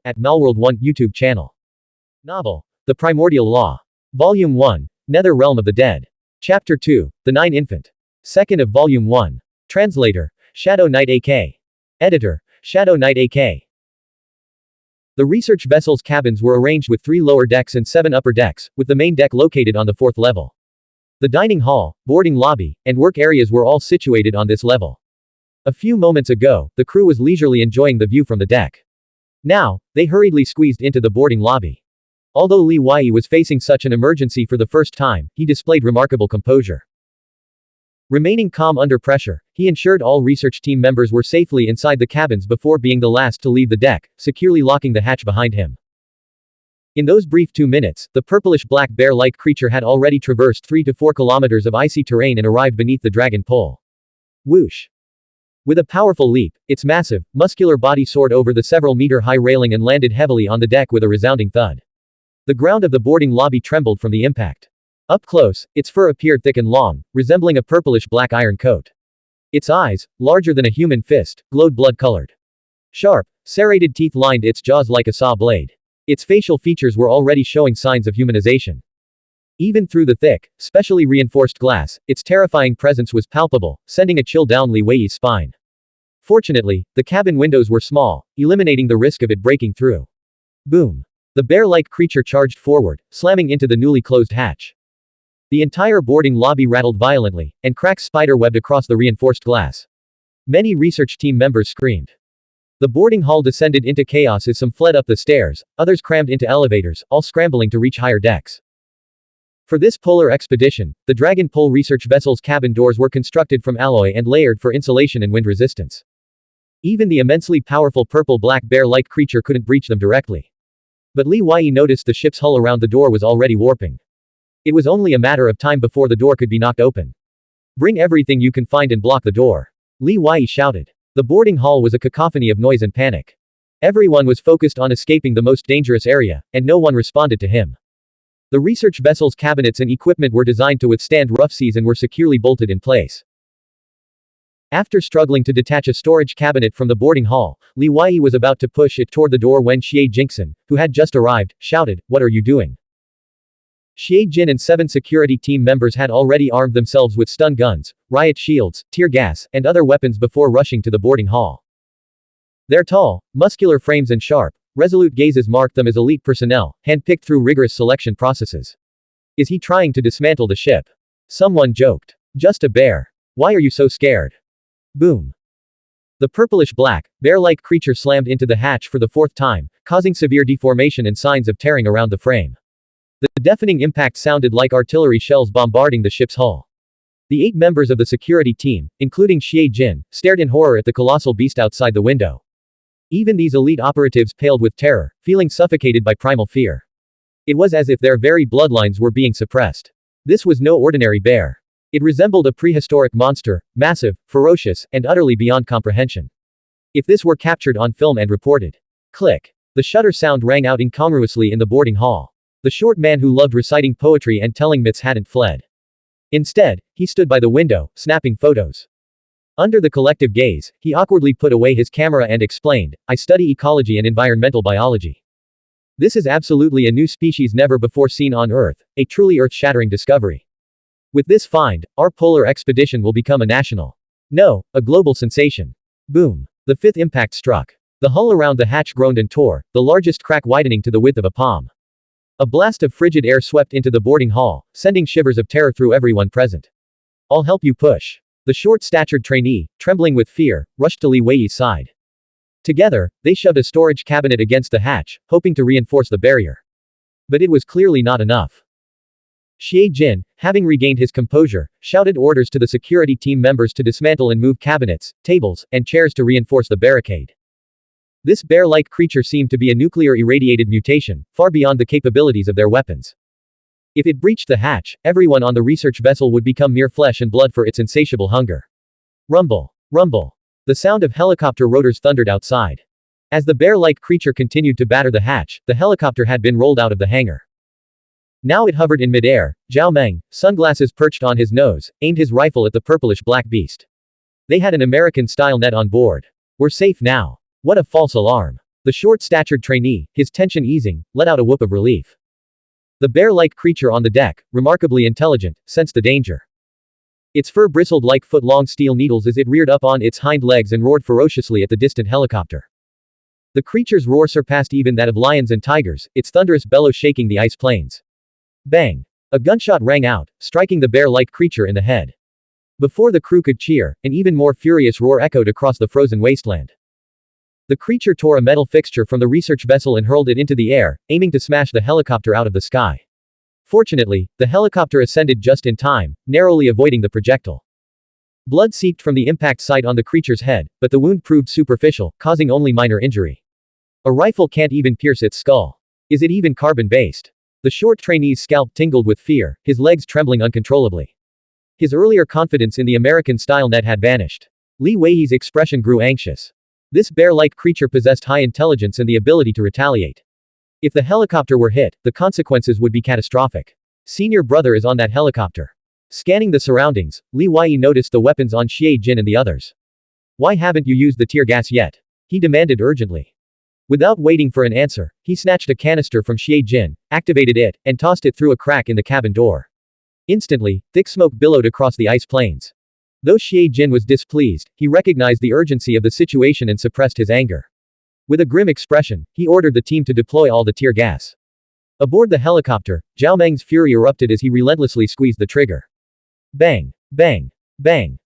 at Malworld 1 YouTube channel. Novel, The Primordial Law. Volume 1, Nether Realm of the Dead. Chapter 2, The Nine Infant. 2nd of Volume 1. Translator, Shadow Knight AK. Editor, Shadow Knight AK. The research vessel's cabins were arranged with 3 lower decks and 7 upper decks, with the main deck located on the 4th level. The dining hall, boarding lobby, and work areas were all situated on this level. A few moments ago, the crew was leisurely enjoying the view from the deck. Now, they hurriedly squeezed into the boarding lobby. Although Li Wei was facing such an emergency for the first time, he displayed remarkable composure. Remaining calm under pressure, he ensured all research team members were safely inside the cabins before being the last to leave the deck, securely locking the hatch behind him. In those brief 2 minutes, the purplish-black bear-like creature had already traversed 3 to 4 kilometers of icy terrain and arrived beneath the dragon pole. Whoosh! With a powerful leap, its massive, muscular body soared over the several-meter-high railing and landed heavily on the deck with a resounding thud. The ground of the boarding lobby trembled from the impact. Up close, its fur appeared thick and long, resembling a purplish-black iron coat. Its eyes, larger than a human fist, glowed blood-colored. Sharp, serrated teeth lined its jaws like a saw blade. Its facial features were already showing signs of humanization. Even through the thick, specially reinforced glass, its terrifying presence was palpable, sending a chill down Li Wei's spine. Fortunately, the cabin windows were small, eliminating the risk of it breaking through. Boom! The bear-like creature charged forward, slamming into the newly closed hatch. The entire boarding lobby rattled violently, and cracks spider-webbed across the reinforced glass. Many research team members screamed. The boarding hall descended into chaos as some fled up the stairs, others crammed into elevators, all scrambling to reach higher decks. For this polar expedition, the Dragon Pole research vessel's cabin doors were constructed from alloy and layered for insulation and wind resistance. Even the immensely powerful purple-black bear-like creature couldn't breach them directly. But Li Wei noticed the ship's hull around the door was already warping. It was only a matter of time before the door could be knocked open. "Bring everything you can find and block the door," Li Wei shouted. The boarding hall was a cacophony of noise and panic. Everyone was focused on escaping the most dangerous area, and no one responded to him. The research vessel's cabinets and equipment were designed to withstand rough seas and were securely bolted in place. After struggling to detach a storage cabinet from the boarding hall, Li Wei was about to push it toward the door when Xie Jingxin, who had just arrived, shouted, "What are you doing?" Xie Jin and 7 security team members had already armed themselves with stun guns, riot shields, tear gas, and other weapons before rushing to the boarding hall. Their tall, muscular frames and sharp, resolute gazes marked them as elite personnel, handpicked through rigorous selection processes. "Is he trying to dismantle the ship?" Someone joked. "Just a bear. Why are you so scared?" Boom. The purplish-black, bear-like creature slammed into the hatch for the 4th time, causing severe deformation and signs of tearing around the frame. The deafening impact sounded like artillery shells bombarding the ship's hull. The 8 members of the security team, including Xie Jin, stared in horror at the colossal beast outside the window. Even these elite operatives paled with terror, feeling suffocated by primal fear. It was as if their very bloodlines were being suppressed. This was no ordinary bear. It resembled a prehistoric monster, massive, ferocious, and utterly beyond comprehension. If this were captured on film and reported. Click. The shutter sound rang out incongruously in the boarding hall. The short man who loved reciting poetry and telling myths hadn't fled. Instead, he stood by the window, snapping photos. Under the collective gaze, he awkwardly put away his camera and explained, "I study ecology and environmental biology. This is absolutely a new species never before seen on Earth, a truly earth-shattering discovery. With this find, our polar expedition will become a national, no, a global sensation." Boom. The 5th impact struck. The hull around the hatch groaned and tore, the largest crack widening to the width of a palm. A blast of frigid air swept into the boarding hall, sending shivers of terror through everyone present. "I'll help you push." The short-statured trainee, trembling with fear, rushed to Li Wei's side. Together, they shoved a storage cabinet against the hatch, hoping to reinforce the barrier. But it was clearly not enough. Xie Jin, having regained his composure, shouted orders to the security team members to dismantle and move cabinets, tables, and chairs to reinforce the barricade. This bear-like creature seemed to be a nuclear-irradiated mutation, far beyond the capabilities of their weapons. If it breached the hatch, everyone on the research vessel would become mere flesh and blood for its insatiable hunger. Rumble. Rumble. The sound of helicopter rotors thundered outside. As the bear-like creature continued to batter the hatch, the helicopter had been rolled out of the hangar. Now it hovered in midair. Zhao Meng, sunglasses perched on his nose, aimed his rifle at the purplish-black beast. They had an American-style net on board. "We're safe now." What a false alarm. The short-statured trainee, his tension easing, let out a whoop of relief. The bear-like creature on the deck, remarkably intelligent, sensed the danger. Its fur bristled like foot-long steel needles as it reared up on its hind legs and roared ferociously at the distant helicopter. The creature's roar surpassed even that of lions and tigers, its thunderous bellow shaking the ice plains. Bang! A gunshot rang out, striking the bear-like creature in the head. Before the crew could cheer, an even more furious roar echoed across the frozen wasteland. The creature tore a metal fixture from the research vessel and hurled it into the air, aiming to smash the helicopter out of the sky. Fortunately, the helicopter ascended just in time, narrowly avoiding the projectile. Blood seeped from the impact site on the creature's head, but the wound proved superficial, causing only minor injury. A rifle can't even pierce its skull. Is it even carbon-based? The short trainee's scalp tingled with fear, his legs trembling uncontrollably. His earlier confidence in the American-style net had vanished. Li Weiyi's expression grew anxious. This bear-like creature possessed high intelligence and the ability to retaliate. If the helicopter were hit, the consequences would be catastrophic. Senior brother is on that helicopter. Scanning the surroundings, Li Weiyi noticed the weapons on Xie Jin and the others. Why haven't you used the tear gas yet? He demanded urgently. Without waiting for an answer, he snatched a canister from Xie Jin, activated it, and tossed it through a crack in the cabin door. Instantly, thick smoke billowed across the ice plains. Though Xie Jin was displeased, he recognized the urgency of the situation and suppressed his anger. With a grim expression, he ordered the team to deploy all the tear gas. Aboard the helicopter, Zhao Meng's fury erupted as he relentlessly squeezed the trigger. Bang! Bang! Bang!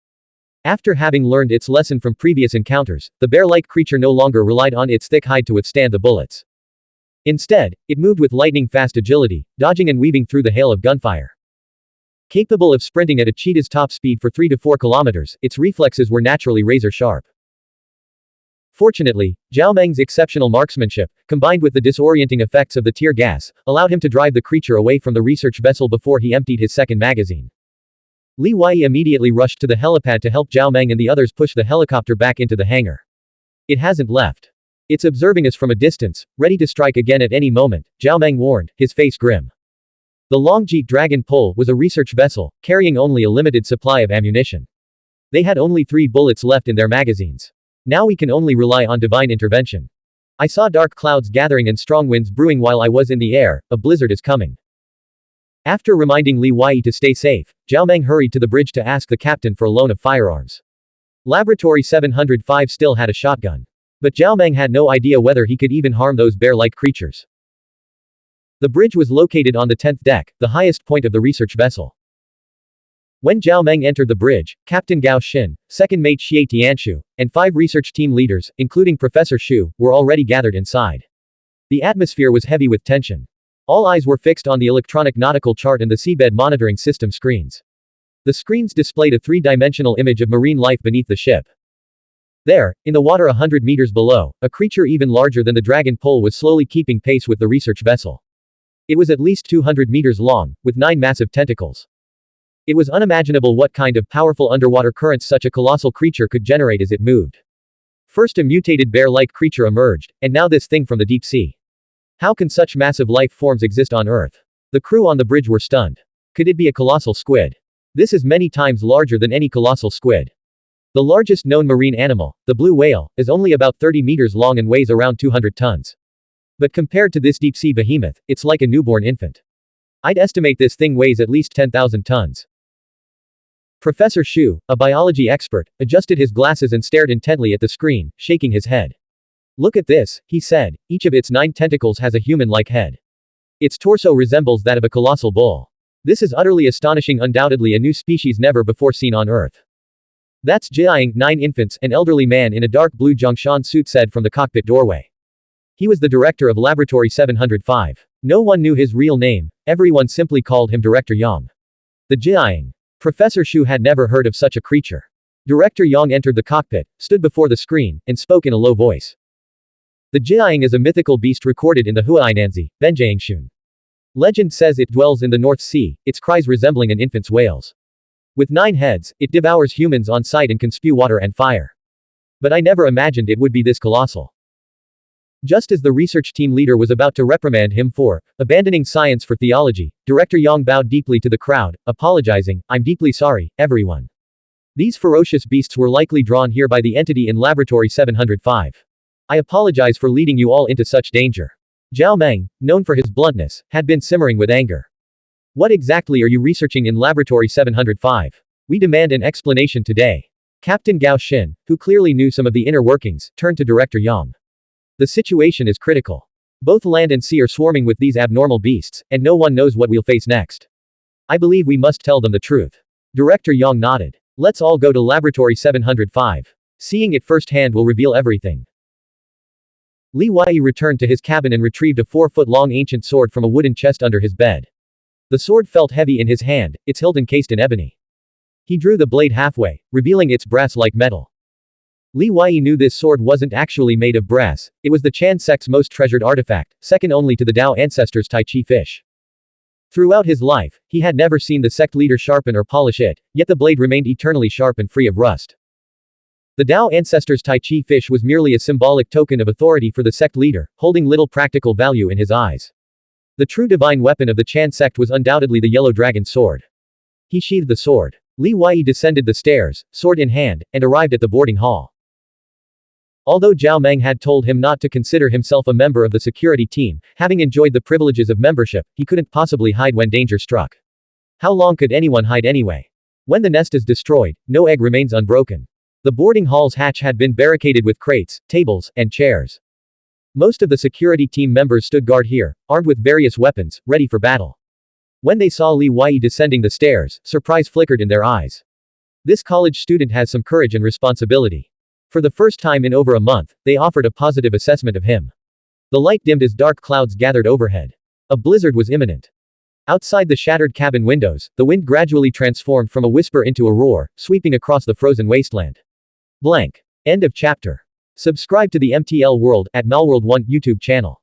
After having learned its lesson from previous encounters, the bear-like creature no longer relied on its thick hide to withstand the bullets. Instead, it moved with lightning-fast agility, dodging and weaving through the hail of gunfire. Capable of sprinting at a cheetah's top speed for 3 to 4 kilometers, its reflexes were naturally razor-sharp. Fortunately, Zhao Meng's exceptional marksmanship, combined with the disorienting effects of the tear gas, allowed him to drive the creature away from the research vessel before he emptied his second magazine. Li Weiyi immediately rushed to the helipad to help Zhao Meng and the others push the helicopter back into the hangar. It hasn't left. It's observing us from a distance, ready to strike again at any moment, Zhao Meng warned, his face grim. The Longjeet Dragon Pole was a research vessel, carrying only a limited supply of ammunition. They had only 3 bullets left in their magazines. Now we can only rely on divine intervention. I saw dark clouds gathering and strong winds brewing while I was in the air, a blizzard is coming. After reminding Li Weiyi to stay safe, Zhao Meng hurried to the bridge to ask the captain for a loan of firearms. Laboratory 705 still had a shotgun. But Zhao Meng had no idea whether he could even harm those bear-like creatures. The bridge was located on the 10th deck, the highest point of the research vessel. When Zhao Meng entered the bridge, Captain Gao Xin, second mate Xie Tianshu, and 5 research team leaders, including Professor Xu, were already gathered inside. The atmosphere was heavy with tension. All eyes were fixed on the electronic nautical chart and the seabed monitoring system screens. The screens displayed a 3-dimensional image of marine life beneath the ship. There, in the water 100 meters below, a creature even larger than the dragon pole was slowly keeping pace with the research vessel. It was at least 200 meters long, with 9 massive tentacles. It was unimaginable what kind of powerful underwater currents such a colossal creature could generate as it moved. First a mutated bear-like creature emerged, and now this thing from the deep sea. How can such massive life forms exist on Earth? The crew on the bridge were stunned. Could it be a colossal squid? This is many times larger than any colossal squid. The largest known marine animal, the blue whale, is only about 30 meters long and weighs around 200 tons. But compared to this deep-sea behemoth, it's like a newborn infant. I'd estimate this thing weighs at least 10,000 tons. Professor Xu, a biology expert, adjusted his glasses and stared intently at the screen, shaking his head. Look at this, he said, each of its 9 tentacles has a human-like head. Its torso resembles that of a colossal bull. This is utterly astonishing, undoubtedly a new species never before seen on Earth. That's Jiaying, 9 infants, an elderly man in a dark blue Zhongshan suit said from the cockpit doorway. He was the director of Laboratory 705. No one knew his real name, everyone simply called him Director Yang. The Jiaying. Professor Xu had never heard of such a creature. Director Yang entered the cockpit, stood before the screen, and spoke in a low voice. The Jiaying is a mythical beast recorded in the Huainanzi, Benjiangshun. Legend says it dwells in the North Sea, its cries resembling an infant's wails. With 9 heads, it devours humans on sight and can spew water and fire. But I never imagined it would be this colossal. Just as the research team leader was about to reprimand him for abandoning science for theology, Director Yang bowed deeply to the crowd, apologizing, "I'm deeply sorry, everyone. These ferocious beasts were likely drawn here by the entity in Laboratory 705. I apologize for leading you all into such danger. Zhao Meng, known for his bluntness, had been simmering with anger. What exactly are you researching in Laboratory 705? We demand an explanation today. Captain Gao Xin, who clearly knew some of the inner workings, turned to Director Yang. The situation is critical. Both land and sea are swarming with these abnormal beasts, and no one knows what we'll face next. I believe we must tell them the truth. Director Yang nodded. Let's all go to Laboratory 705. Seeing it firsthand will reveal everything. Li Wei returned to his cabin and retrieved a 4-foot-long ancient sword from a wooden chest under his bed. The sword felt heavy in his hand, its hilt encased in ebony. He drew the blade halfway, revealing its brass-like metal. Li Wei knew this sword wasn't actually made of brass, it was the Chan sect's most treasured artifact, second only to the Dao ancestors' Tai Chi fish. Throughout his life, he had never seen the sect leader sharpen or polish it, yet the blade remained eternally sharp and free of rust. The Dao ancestors' Tai Chi fish was merely a symbolic token of authority for the sect leader, holding little practical value in his eyes. The true divine weapon of the Chan sect was undoubtedly the yellow dragon sword. He sheathed the sword. Li Wei descended the stairs, sword in hand, and arrived at the boarding hall. Although Zhao Meng had told him not to consider himself a member of the security team, having enjoyed the privileges of membership, he couldn't possibly hide when danger struck. How long could anyone hide anyway? When the nest is destroyed, no egg remains unbroken. The boarding hall's hatch had been barricaded with crates, tables, and chairs. Most of the security team members stood guard here, armed with various weapons, ready for battle. When they saw Li Wei descending the stairs, surprise flickered in their eyes. This college student has some courage and responsibility. For the first time in over a month, they offered a positive assessment of him. The light dimmed as dark clouds gathered overhead. A blizzard was imminent. Outside the shattered cabin windows, the wind gradually transformed from a whisper into a roar, sweeping across the frozen wasteland. Blank. End of chapter. Subscribe to the MTL World at Malworld 1 YouTube channel.